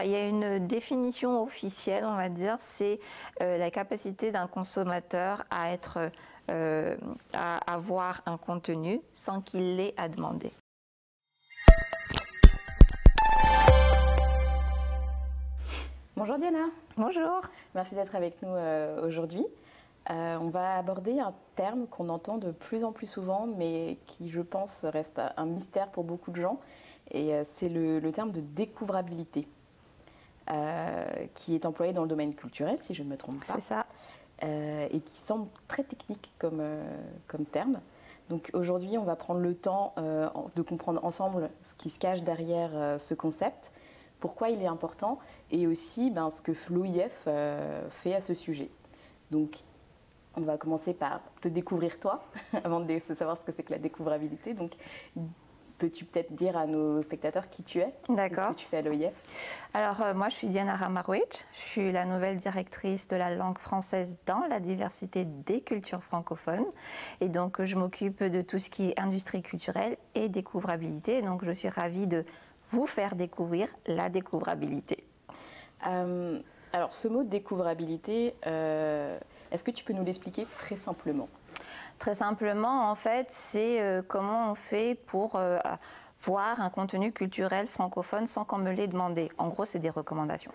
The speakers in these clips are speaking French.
il y a une définition officielle, on va dire, c'est la capacité d'un consommateur à avoir un contenu sans qu'il l'ait à demander. Bonjour Diana. Bonjour. Merci d'être avec nous aujourd'hui. On va aborder un terme qu'on entend de plus en plus souvent, mais qui, je pense, reste un mystère pour beaucoup de gens. Et c'est le terme de découvrabilité, qui est employé dans le domaine culturel, si je ne me trompe pas. C'est ça. Et qui semble très technique comme terme. Donc aujourd'hui, on va prendre le temps de comprendre ensemble ce qui se cache derrière ce concept, pourquoi il est important, et aussi ce que l'OIF fait à ce sujet. Donc, on va commencer par te découvrir toi, avant de savoir ce que c'est que la découvrabilité. Donc, peux-tu peut-être dire à nos spectateurs qui tu es? D'accord. Ce que tu fais à l'OIF? Alors, moi, je suis Diana Ramarwich. Je suis la nouvelle directrice de la langue française dans la diversité des cultures francophones. Et donc, je m'occupe de tout ce qui est industrie culturelle et découvrabilité. Donc, je suis ravie de vous faire découvrir la découvrabilité. Alors, ce mot découvrabilité, est-ce que tu peux nous l'expliquer très simplement? Très simplement, en fait, c'est comment on fait pour voir un contenu culturel francophone sans qu'on me l'ait demandé. En gros, c'est des recommandations.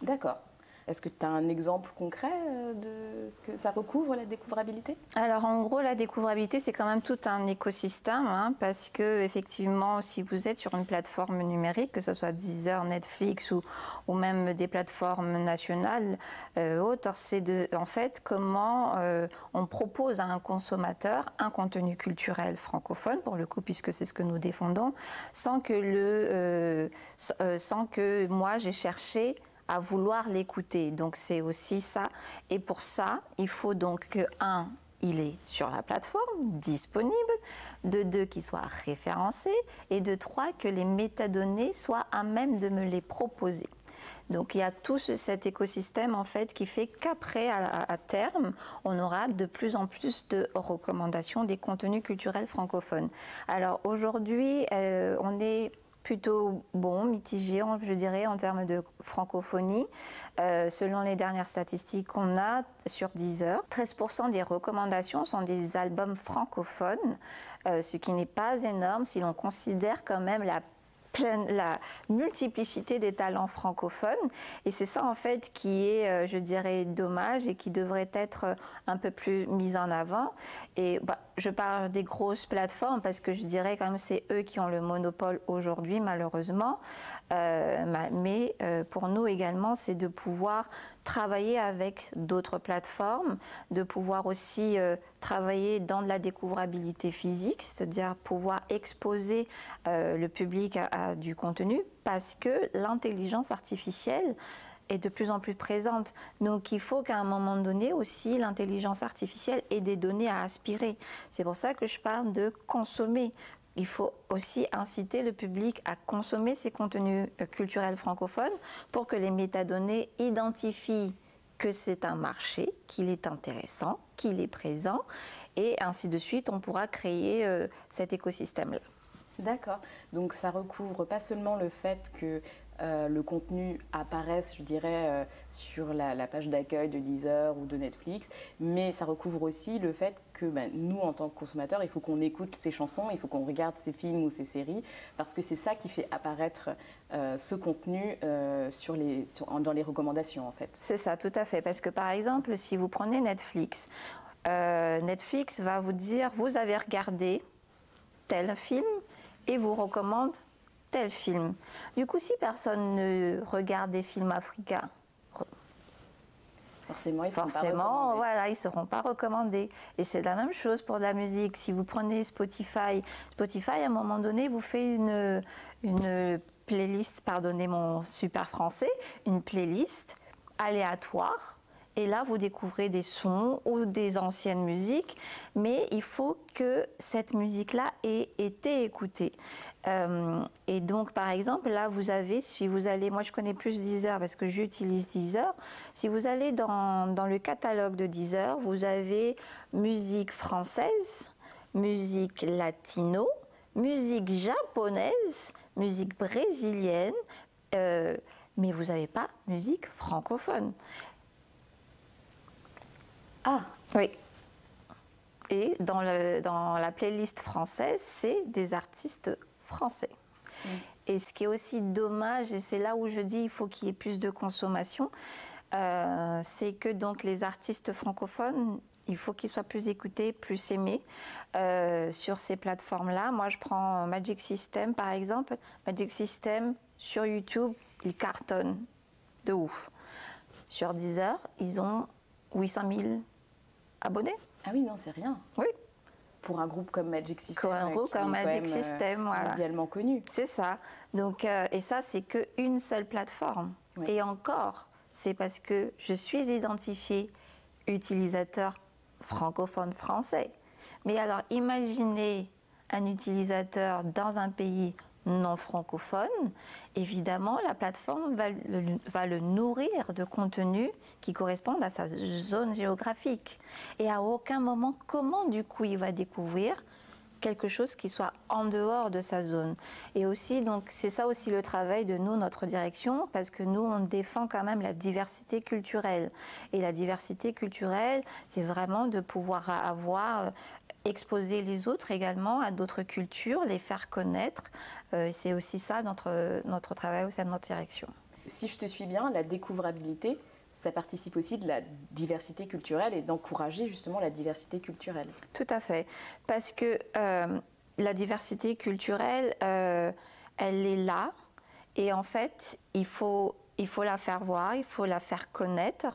D'accord. Est-ce que tu as un exemple concret de ce que ça recouvre, la découvrabilité? Alors, en gros, la découvrabilité, c'est quand même tout un écosystème, parce que, effectivement, si vous êtes sur une plateforme numérique, que ce soit Deezer, Netflix ou même des plateformes nationales autres, c'est en fait comment on propose à un consommateur un contenu culturel francophone, pour le coup, puisque c'est ce que nous défendons, sans que moi j'ai cherché à vouloir l'écouter. Donc c'est aussi ça. Et pour ça, il faut donc que, il est sur la plateforme, disponible, de 2, qu'il soit référencé, et de 3, que les métadonnées soient à même de me les proposer. Donc il y a tout cet écosystème en fait qui fait qu'après, à terme, on aura de plus en plus de recommandations des contenus culturels francophones. Alors aujourd'hui, on est plutôt mitigé, je dirais, en termes de francophonie. Selon les dernières statistiques qu'on a sur Deezer, 13% des recommandations sont des albums francophones, ce qui n'est pas énorme si l'on considère quand même la multiplicité des talents francophones. Et c'est ça en fait qui est, je dirais, dommage et qui devrait être un peu plus mis en avant. Et je parle des grosses plateformes parce que je dirais quand même c'est eux qui ont le monopole aujourd'hui, malheureusement. Mais pour nous également, c'est de pouvoir travailler avec d'autres plateformes, de pouvoir aussi travailler dans de la découvrabilité physique, c'est-à-dire pouvoir exposer le public à du contenu, parce que l'intelligence artificielle est de plus en plus présente. Donc il faut qu'à un moment donné aussi, l'intelligence artificielle ait des données à aspirer. C'est pour ça que je parle de consommer. Il faut aussi inciter le public à consommer ces contenus culturels francophones pour que les métadonnées identifient que c'est un marché, qu'il est intéressant, qu'il est présent, et ainsi de suite, on pourra créer cet écosystème-là. D'accord. Donc ça recouvre pas seulement le fait que le contenu apparaisse, je dirais, sur la page d'accueil de Deezer ou de Netflix, mais ça recouvre aussi le fait que nous, en tant que consommateurs, il faut qu'on écoute ces chansons, il faut qu'on regarde ces films ou ces séries, parce que c'est ça qui fait apparaître ce contenu dans les recommandations, en fait. C'est ça, tout à fait. Parce que, par exemple, si vous prenez Netflix, Netflix va vous dire, vous avez regardé tel film et vous recommande tel film. Du coup, si personne ne regarde des films africains, forcément, ils ne seront pas recommandés. Et c'est la même chose pour la musique. Si vous prenez Spotify, à un moment donné, vous fait une playlist, pardonnez mon super français, une playlist aléatoire. Et là, vous découvrez des sons ou des anciennes musiques, mais il faut que cette musique-là ait été écoutée. Et donc, par exemple, là, si vous allez, moi je connais plus Deezer parce que j'utilise Deezer. Si vous allez dans le catalogue de Deezer, vous avez musique française, musique latino, musique japonaise, musique brésilienne, mais vous n'avez pas musique francophone. Ah, oui. Et dans la playlist française, c'est des artistes français. Et ce qui est aussi dommage, et c'est là où je dis il faut qu'il y ait plus de consommation, c'est que donc les artistes francophones, il faut qu'ils soient plus écoutés, plus aimés sur ces plateformes-là. Moi, je prends Magic System, par exemple. Magic System, sur YouTube, il cartonne de ouf. Sur Deezer, ils ont 800 000 abonnés. Ah oui, non, c'est rien. Oui. Pour un groupe comme Magic System. Pour un groupe comme Magic System, voilà. Mondialement connu. C'est ça. Donc, et ça, c'est qu'une seule plateforme. Oui. Et encore, c'est parce que je suis identifiée utilisateur francophone français. Mais alors, imaginez un utilisateur dans un pays non francophone, évidemment, la plateforme va le nourrir de contenus qui correspondent à sa zone géographique. Et à aucun moment, comment du coup il va découvrir quelque chose qui soit en dehors de sa zone. Et aussi, donc, c'est ça aussi le travail de nous, notre direction, parce que nous, on défend quand même la diversité culturelle. Et la diversité culturelle, c'est vraiment de pouvoir exposer les autres également à d'autres cultures, les faire connaître. C'est aussi ça notre travail au sein de notre direction. Si je te suis bien, la découvrabilité, ça participe aussi de la diversité culturelle et d'encourager justement la diversité culturelle. Tout à fait. Parce que la diversité culturelle, elle est là. Et en fait, il faut la faire voir, il faut la faire connaître.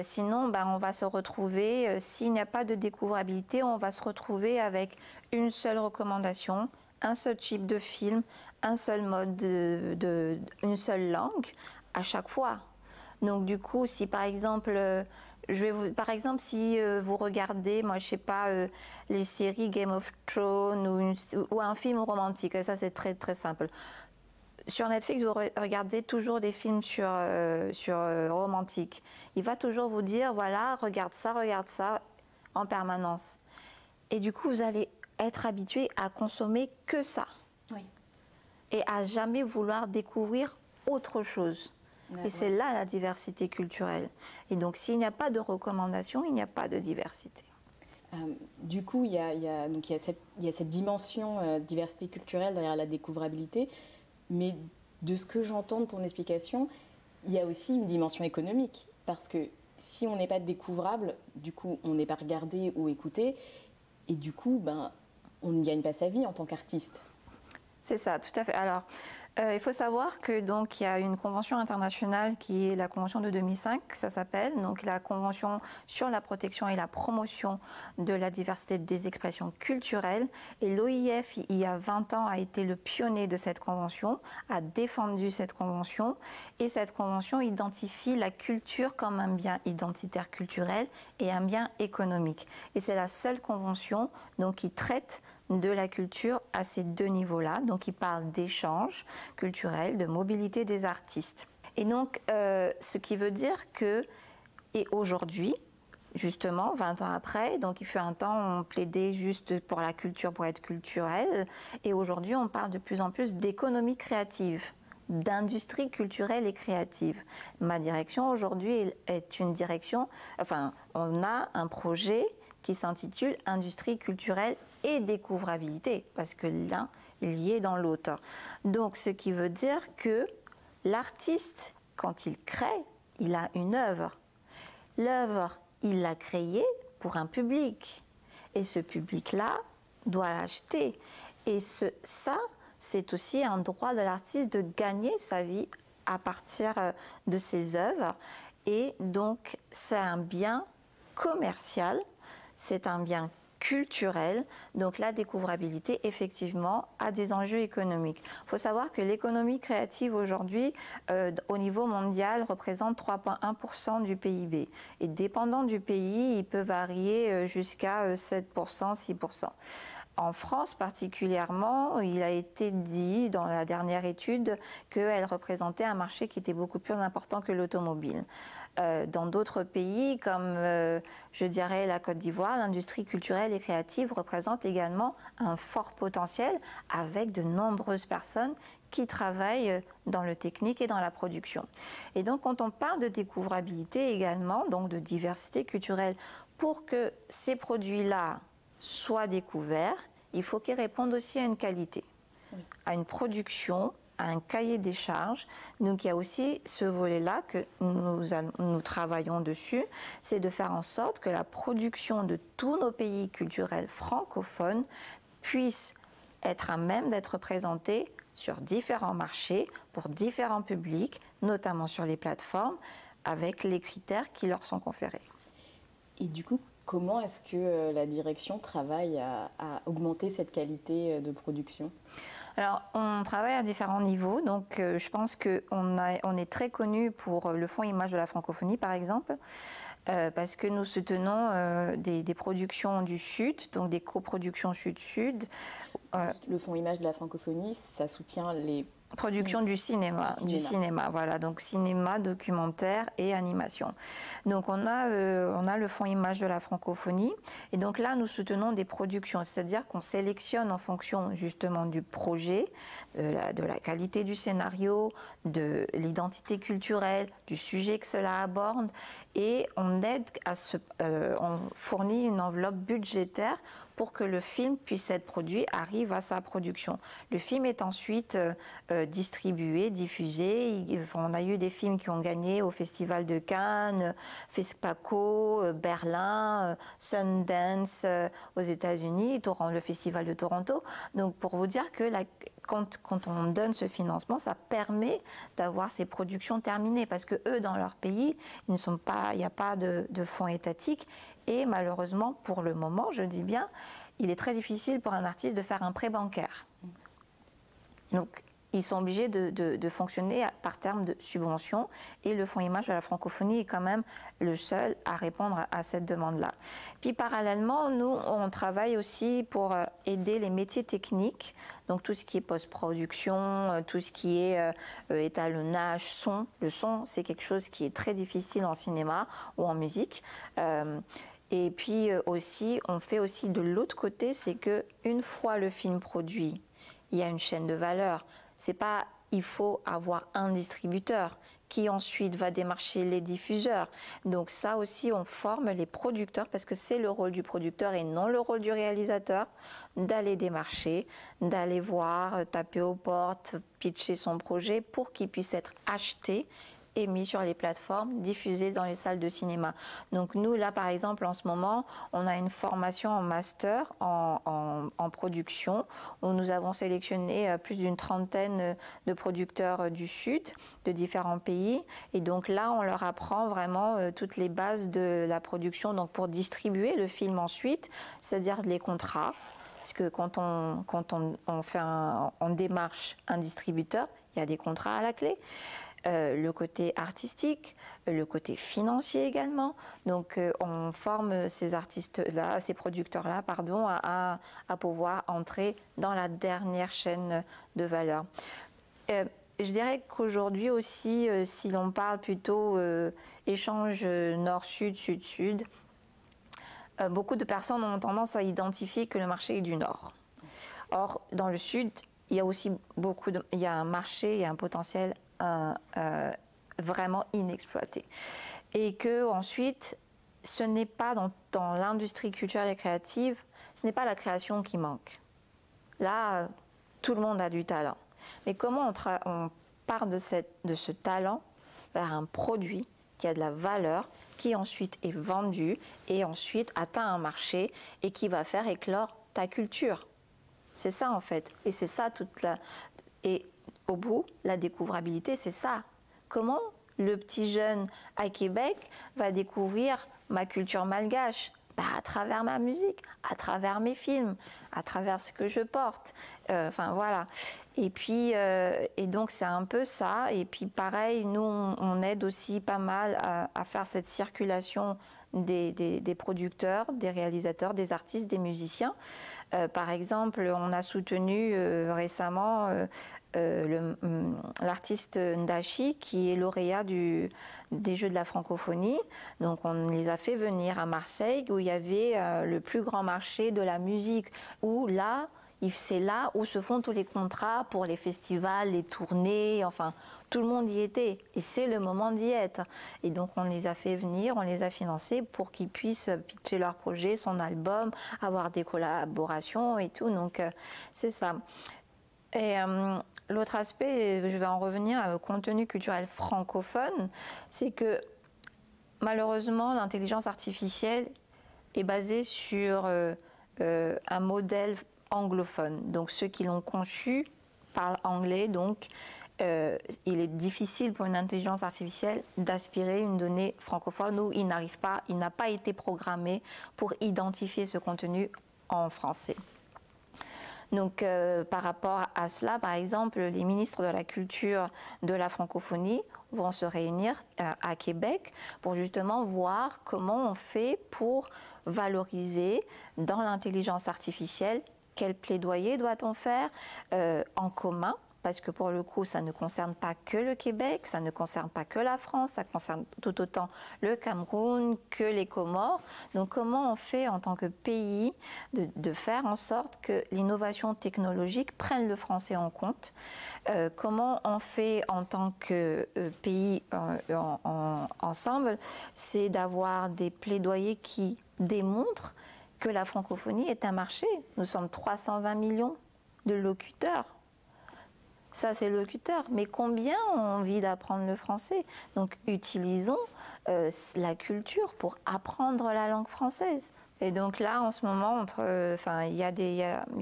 Sinon, on va se retrouver, s'il n'y a pas de découvrabilité, on va se retrouver avec une seule recommandation, un seul type de film, un seul mode, une seule langue à chaque fois. Donc du coup, si par exemple, si vous regardez, moi je sais pas, les séries Game of Thrones ou un film romantique, et ça c'est très très simple. Sur Netflix, vous regardez toujours des films sur romantique. Il va toujours vous dire, voilà, regarde ça en permanence. Et du coup, vous allez être habitué à consommer que ça. Oui. Et à jamais vouloir découvrir autre chose. Ouais, et c'est là la diversité culturelle. Et donc, s'il n'y a pas de recommandation, il n'y a pas de diversité. Du coup, il y a cette dimension diversité culturelle derrière la découvrabilité. Mais de ce que j'entends de ton explication, il y a aussi une dimension économique. Parce que si on n'est pas découvrable, du coup, on n'est pas regardé ou écouté. Et du coup, on ne gagne pas sa vie en tant qu'artiste. C'est ça, tout à fait. Alors, il faut savoir que donc il y a une convention internationale qui est la convention de 2005, ça s'appelle, donc la convention sur la protection et la promotion de la diversité des expressions culturelles. Et l'OIF, il y a 20 ans, a été le pionnier de cette convention, a défendu cette convention. Et cette convention identifie la culture comme un bien identitaire culturel et un bien économique. Et c'est la seule convention donc, qui traite de la culture à ces deux niveaux-là. Donc, il parle d'échange culturel, de mobilité des artistes. Et donc, ce qui veut dire que, et aujourd'hui, justement, 20 ans après, donc il fut un temps, on plaidait juste pour la culture, pour être culturel, et aujourd'hui, on parle de plus en plus d'économie créative, d'industrie culturelle et créative. Ma direction, aujourd'hui, est une direction, enfin, on a un projet qui s'intitule « Industrie culturelle et découvrabilité », parce que l'un est lié dans l'autre. Donc, ce qui veut dire que l'artiste, quand il crée, il a une œuvre. L'œuvre, il l'a créée pour un public. Et ce public-là doit l'acheter. Et ça, c'est aussi un droit de l'artiste de gagner sa vie à partir de ses œuvres. Et donc, c'est un bien commercial, c'est un bien culturel, donc la découvrabilité, effectivement, a des enjeux économiques. Il faut savoir que l'économie créative aujourd'hui, au niveau mondial, représente 3,1% du PIB. Et dépendant du pays, il peut varier jusqu'à 7%, 6%. En France particulièrement, il a été dit dans la dernière étude qu'elle représentait un marché qui était beaucoup plus important que l'automobile. Dans d'autres pays, comme je dirais la Côte d'Ivoire, l'industrie culturelle et créative représente également un fort potentiel avec de nombreuses personnes qui travaillent dans le technique et dans la production. Et donc, quand on parle de découvrabilité également, donc de diversité culturelle, pour que ces produits-là soient découverts, il faut qu'ils répondent aussi à une qualité, à une production, à un cahier des charges. Donc, il y a aussi ce volet-là que nous travaillons dessus, c'est de faire en sorte que la production de tous nos pays culturels francophones puisse être à même d'être présentée sur différents marchés, pour différents publics, notamment sur les plateformes, avec les critères qui leur sont conférés. Et du coup, comment est-ce que la direction travaille à augmenter cette qualité de production ? Alors, on travaille à différents niveaux. Donc, je pense qu'on est très connu pour le Fonds Image de la Francophonie, par exemple, parce que nous soutenons des productions du Sud, donc des coproductions Sud-Sud. Le Fonds Image de la Francophonie, ça soutient les production du cinéma, voilà, donc cinéma, documentaire et animation. Donc on a le Fonds Image de la Francophonie, et donc là nous soutenons des productions, c'est-à-dire qu'on sélectionne en fonction justement du projet, de la qualité du scénario, de l'identité culturelle, du sujet que cela aborde, et on aide on fournit une enveloppe budgétaire pour que le film puisse être produit, arrive à sa production. Le film est ensuite distribué, diffusé. On a eu des films qui ont gagné au Festival de Cannes, FESPACO, Berlin, Sundance aux États-Unis, le Festival de Toronto. Donc pour vous dire que quand on donne ce financement, ça permet d'avoir ces productions terminées, parce que eux, dans leur pays, il n'y a pas de fonds étatiques. Et malheureusement, pour le moment, je dis bien, il est très difficile pour un artiste de faire un prêt bancaire. Donc, ils sont obligés de fonctionner par terme de subvention, et le Fonds Image de la Francophonie est quand même le seul à répondre à cette demande-là. Puis parallèlement, nous, on travaille aussi pour aider les métiers techniques, donc tout ce qui est post-production, tout ce qui est étalonnage, son. Le son, c'est quelque chose qui est très difficile en cinéma ou en musique. Et puis aussi, on fait aussi de l'autre côté, c'est que une fois le film produit, il y a une chaîne de valeur. C'est pas, il faut avoir un distributeur qui ensuite va démarcher les diffuseurs. Donc ça aussi, on forme les producteurs, parce que c'est le rôle du producteur et non le rôle du réalisateur, d'aller démarcher, d'aller voir, taper aux portes, pitcher son projet pour qu'il puisse être acheté et mis sur les plateformes, diffusé dans les salles de cinéma. Donc nous, là, par exemple, en ce moment, on a une formation en master en production, où nous avons sélectionné plus d'une trentaine de producteurs du Sud, de différents pays. Et donc là, on leur apprend vraiment toutes les bases de la production, donc pour distribuer le film ensuite, c'est-à-dire les contrats. Parce que quand on démarche un distributeur, il y a des contrats à la clé. Le côté artistique, le côté financier également. Donc on forme ces artistes-là, ces producteurs-là, pardon, à pouvoir entrer dans la dernière chaîne de valeur. Je dirais qu'aujourd'hui aussi, si l'on parle plutôt échange nord-sud, sud-sud, beaucoup de personnes ont tendance à identifier que le marché est du nord. Or, dans le sud, il y a aussi il y a un marché, il y a un potentiel vraiment inexploité. Et que ensuite, ce n'est pas dans l'industrie culturelle et créative, ce n'est pas la création qui manque. Là, tout le monde a du talent. Mais comment on part de ce talent vers un produit qui a de la valeur, qui ensuite est vendu et ensuite atteint un marché et qui va faire éclore ta culture. C'est ça en fait. Et c'est ça Et au bout, la découvrabilité, c'est ça. Comment le petit jeune à Québec va découvrir ma culture malgache ? À travers ma musique, à travers mes films, à travers ce que je porte. Enfin voilà. Et puis, et donc c'est un peu ça. Et puis pareil, nous on aide aussi pas mal à faire cette circulation des producteurs, des réalisateurs, des artistes, des musiciens, Par exemple, on a soutenu récemment l'artiste Ndachi, qui est lauréat des Jeux de la francophonie. Donc on les a fait venir à Marseille, où il y avait le plus grand marché de la musique, où là, c'est là où se font tous les contrats pour les festivals, les tournées, enfin, tout le monde y était. Et c'est le moment d'y être. Et donc, on les a fait venir, on les a financés pour qu'ils puissent pitcher leur projet, son album, avoir des collaborations et tout. Donc, c'est ça. Et l'autre aspect, je vais en revenir au contenu culturel francophone, c'est que malheureusement, l'intelligence artificielle est basée sur un modèle anglophone. Donc ceux qui l'ont conçu parlent anglais, donc il est difficile pour une intelligence artificielle d'aspirer une donnée francophone où il n'a pas été programmé pour identifier ce contenu en français. Donc par rapport à cela, par exemple, les ministres de la culture de la francophonie vont se réunir à Québec pour justement voir comment on fait pour valoriser dans l'intelligence artificielle. Quel plaidoyer doit-on faire en commun? Parce que pour le coup, ça ne concerne pas que le Québec, ça ne concerne pas que la France, ça concerne tout autant le Cameroun que les Comores. Donc comment on fait en tant que pays de faire en sorte que l'innovation technologique prenne le français en compte? Comment on fait en tant que pays ensemble? C'est d'avoir des plaidoyers qui démontrent que la francophonie est un marché. Nous sommes 320 millions de locuteurs. Ça, c'est le locuteur. Mais combien ont envie d'apprendre le français? Donc, utilisons la culture pour apprendre la langue française. Et donc là, en ce moment, il y a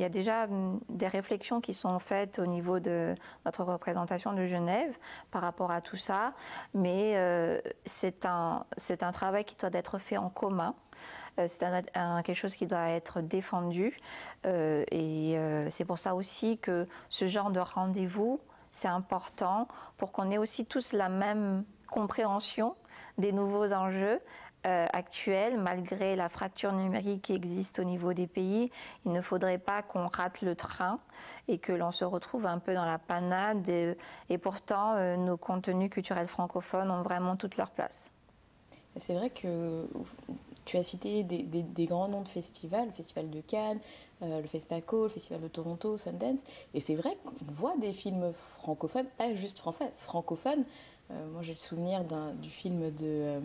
déjà des réflexions qui sont faites au niveau de notre représentation de Genève par rapport à tout ça. Mais c'est un travail qui doit être fait en commun. C'est quelque chose qui doit être défendu c'est pour ça aussi que ce genre de rendez-vous, c'est important pour qu'on ait aussi tous la même compréhension des nouveaux enjeux actuels, malgré la fracture numérique qui existe au niveau des pays. Il ne faudrait pas qu'on rate le train et que l'on se retrouve un peu dans la panade et pourtant nos contenus culturels francophones ont vraiment toute leur place. C'est vrai que tu as cité des grands noms de festivals, le Festival de Cannes, le FESPACO, le Festival de Toronto, Sundance. Et c'est vrai qu'on voit des films francophones, pas juste français, francophones. Moi, j'ai le souvenir du film de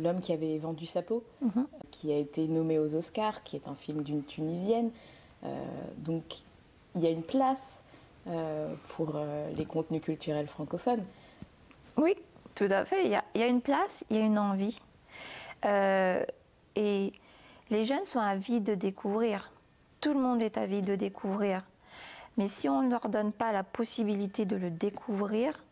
L'homme qui avait vendu sa peau, qui a été nommé aux Oscars, qui est un film d'une Tunisienne. Donc, il y a une place pour les contenus culturels francophones. Oui, tout à fait. Il y a une place, il y a une envie. Et les jeunes sont avides de découvrir. Tout le monde est avide de découvrir. Mais si on ne leur donne pas la possibilité de le découvrir,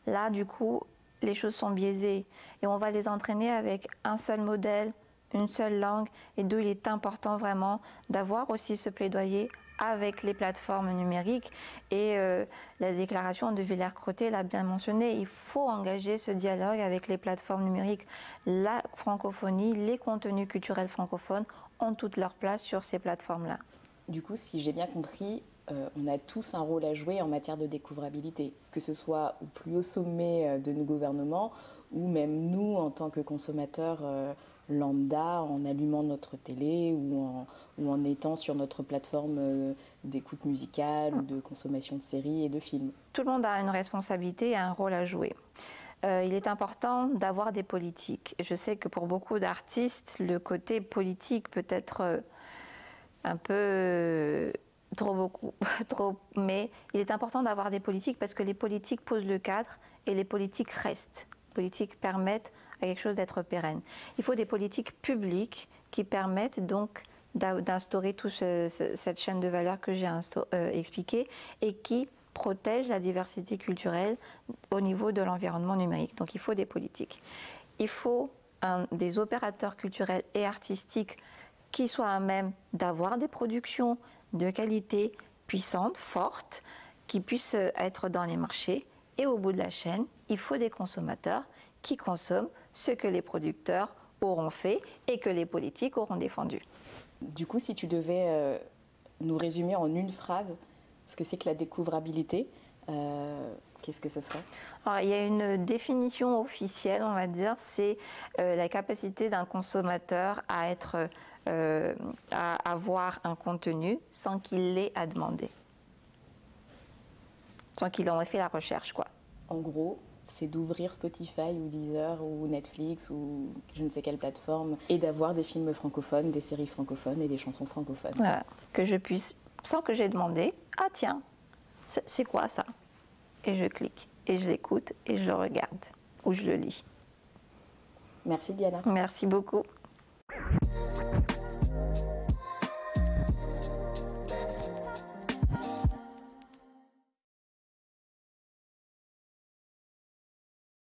là, du coup, les choses sont biaisées. Et on va les entraîner avec un seul modèle, une seule langue. Et d'où il est important vraiment d'avoir aussi ce plaidoyer avec les plateformes numériques. Et la déclaration de Villers-Cotterêts l'a bien mentionné, il faut engager ce dialogue avec les plateformes numériques. La francophonie, les contenus culturels francophones ont toute leur place sur ces plateformes-là. Du coup, si j'ai bien compris, on a tous un rôle à jouer en matière de découvrabilité, que ce soit au plus haut sommet de nos gouvernements ou même nous en tant que consommateurs lambda en allumant notre télé ou en étant sur notre plateforme d'écoute musicale ou de consommation de séries et de films. Tout le monde a une responsabilité et un rôle à jouer. Il est important d'avoir des politiques. Je sais que pour beaucoup d'artistes, le côté politique peut être un peu trop, mais il est important d'avoir des politiques parce que les politiques posent le cadre et les politiques restent. Les politiques permettent à quelque chose d'être pérenne. Il faut des politiques publiques qui permettent donc d'instaurer toute cette chaîne de valeur que j'ai expliquée et qui protège la diversité culturelle au niveau de l'environnement numérique. Donc il faut des politiques. Il faut des opérateurs culturels et artistiques qui soient à même d'avoir des productions de qualité puissantes, fortes, qui puissent être dans les marchés. Et au bout de la chaîne, il faut des consommateurs qui consomment ce que les producteurs auront fait et que les politiques auront défendu. Du coup, si tu devais nous résumer en une phrase ce que c'est que la découvrabilité, qu'est-ce que ce serait? Alors, il y a une définition officielle, on va dire, c'est la capacité d'un consommateur à avoir un contenu sans qu'il l'ait à demander, sans qu'il en ait fait la recherche, quoi. En gros, c'est d'ouvrir Spotify ou Deezer ou Netflix ou je ne sais quelle plateforme et d'avoir des films francophones, des séries francophones et des chansons francophones. Voilà. Que je puisse, sans que j'aie demandé, ah tiens, c'est quoi ça? Et je clique, et je l'écoute, et je le regarde, ou je le lis. Merci Diana. Merci beaucoup.